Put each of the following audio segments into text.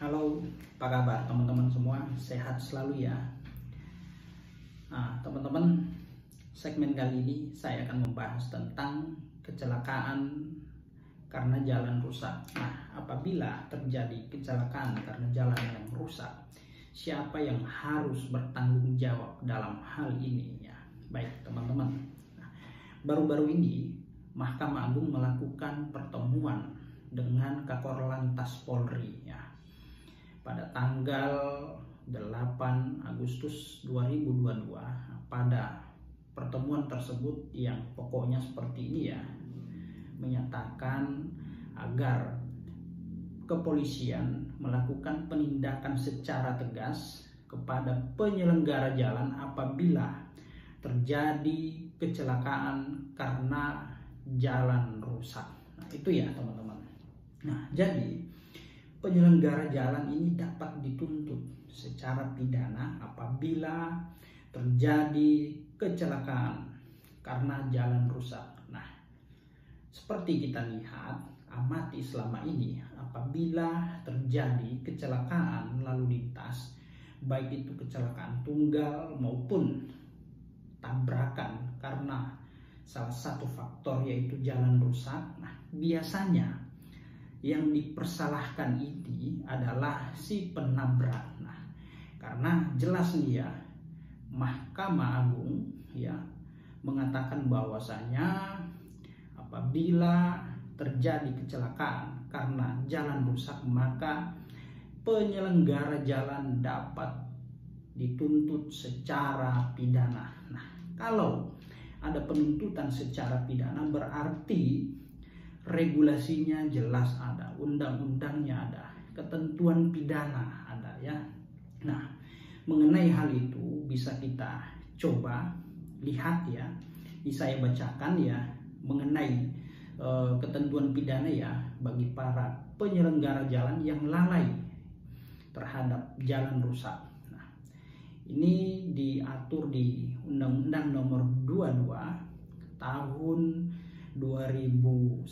Halo, apa kabar teman-teman semua? Sehat selalu ya. Nah, teman-teman, segmen kali ini saya akan membahas tentang kecelakaan karena jalan rusak. Nah, apabila terjadi kecelakaan karena jalan yang rusak, siapa yang harus bertanggung jawab dalam hal ini ya? Baik, teman-teman. Nah, baru-baru ini Mahkamah Agung melakukan pertemuan dengan Kakor Lantas Polri ya. Pada tanggal 8 Agustus 2022, pada pertemuan tersebut yang pokoknya seperti ini ya, menyatakan agar kepolisian melakukan penindakan secara tegas kepada penyelenggara jalan apabila terjadi kecelakaan karena jalan rusak. Nah, itu ya teman-teman. Nah, jadi penyelenggara jalan ini dapat dituntut secara pidana apabila terjadi kecelakaan karena jalan rusak. Nah, seperti kita lihat, amati selama ini apabila terjadi kecelakaan lalu lintas, baik itu kecelakaan tunggal maupun tabrakan karena salah satu faktor yaitu jalan rusak. Nah, biasanya yang dipersalahkan ini adalah si penabrak. Nah, karena jelas nih ya, Mahkamah Agung ya mengatakan bahwasanya apabila terjadi kecelakaan karena jalan rusak, maka penyelenggara jalan dapat dituntut secara pidana. Nah, kalau ada penuntutan secara pidana berarti regulasinya jelas ada, undang-undangnya ada, ketentuan pidana ada ya. Nah, mengenai hal itu bisa kita coba lihat ya. Ini saya bacakan ya mengenai ketentuan pidana ya bagi para penyelenggara jalan yang lalai terhadap jalan rusak. Nah, ini diatur di Undang-Undang Nomor 22 tahun 2009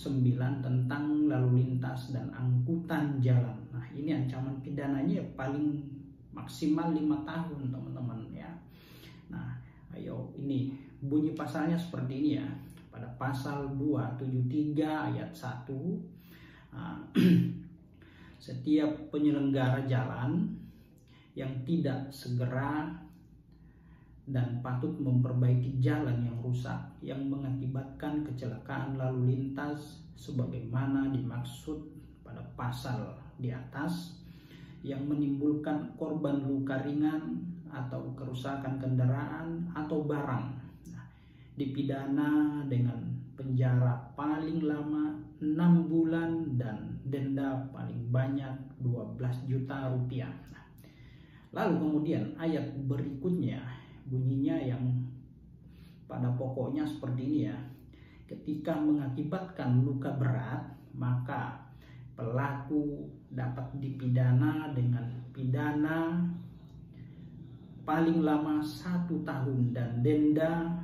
tentang lalu lintas dan angkutan jalan. Nah, ini ancaman pidananya paling maksimal 5 tahun teman-teman ya. Nah, ayo ini bunyi pasalnya seperti ini ya. Pada pasal 273 ayat 1, setiap penyelenggara jalan yang tidak segera dan patut memperbaiki jalan yang rusak yang mengakibatkan kecelakaan lalu lintas sebagaimana dimaksud pada pasal di atas yang menimbulkan korban luka ringan atau kerusakan kendaraan atau barang. Nah, dipidana dengan penjara paling lama 6 bulan dan denda paling banyak 12 juta rupiah. Nah, lalu kemudian ayat berikutnya bunyinya yang pada pokoknya seperti ini ya. Ketika mengakibatkan luka berat, maka pelaku dapat dipidana dengan pidana paling lama 1 tahun dan denda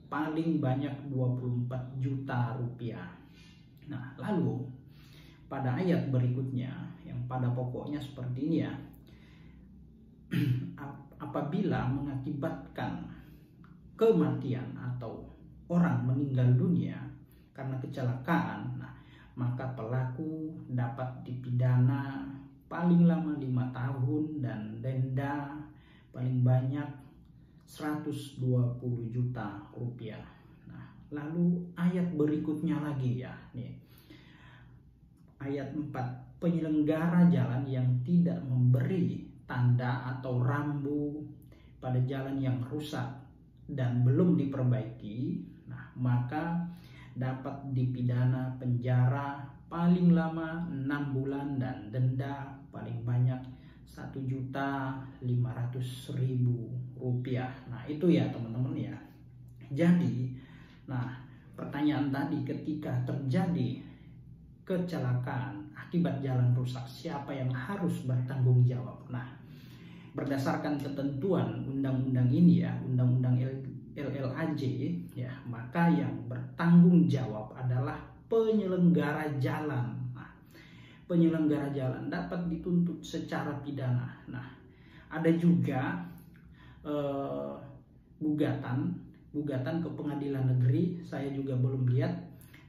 paling banyak 24 juta rupiah. Nah, lalu pada ayat berikutnya yang pada pokoknya seperti ini ya. Apabila mengakibatkan kematian atau orang meninggal dunia karena kecelakaan, nah, maka pelaku dapat dipidana paling lama 5 tahun dan denda paling banyak 120 juta rupiah. Nah, lalu ayat berikutnya lagi ya, nih. Ayat 4, penyelenggara jalan yang tidak memberi tanda atau rambu pada jalan yang rusak dan belum diperbaiki, nah, maka dapat dipidana penjara paling lama 6 bulan dan denda paling banyak 1.500.000 rupiah. Nah, itu ya teman-teman ya. Jadi, nah, pertanyaan tadi, ketika terjadi kecelakaan akibat jalan rusak, siapa yang harus bertanggung jawab? Nah, berdasarkan ketentuan undang-undang ini ya, undang-undang LLAJ ya, maka yang bertanggung jawab adalah penyelenggara jalan. Nah, penyelenggara jalan dapat dituntut secara pidana. Nah, ada juga gugatan ke pengadilan negeri, saya juga belum lihat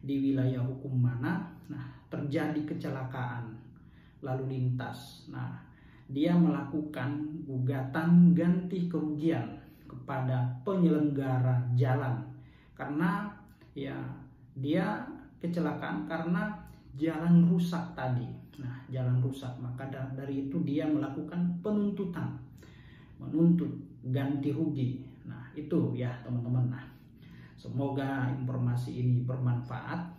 di wilayah hukum mana. Nah, terjadi kecelakaan lalu lintas. Nah, dia melakukan gugatan ganti kerugian kepada penyelenggara jalan karena ya dia kecelakaan karena jalan rusak tadi. Nah, jalan rusak, maka dari itu dia melakukan penuntutan, menuntut ganti rugi. Nah, itu ya teman-teman. Nah, semoga informasi ini bermanfaat.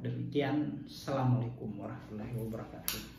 Demikian, assalamualaikum warahmatullahi wabarakatuh.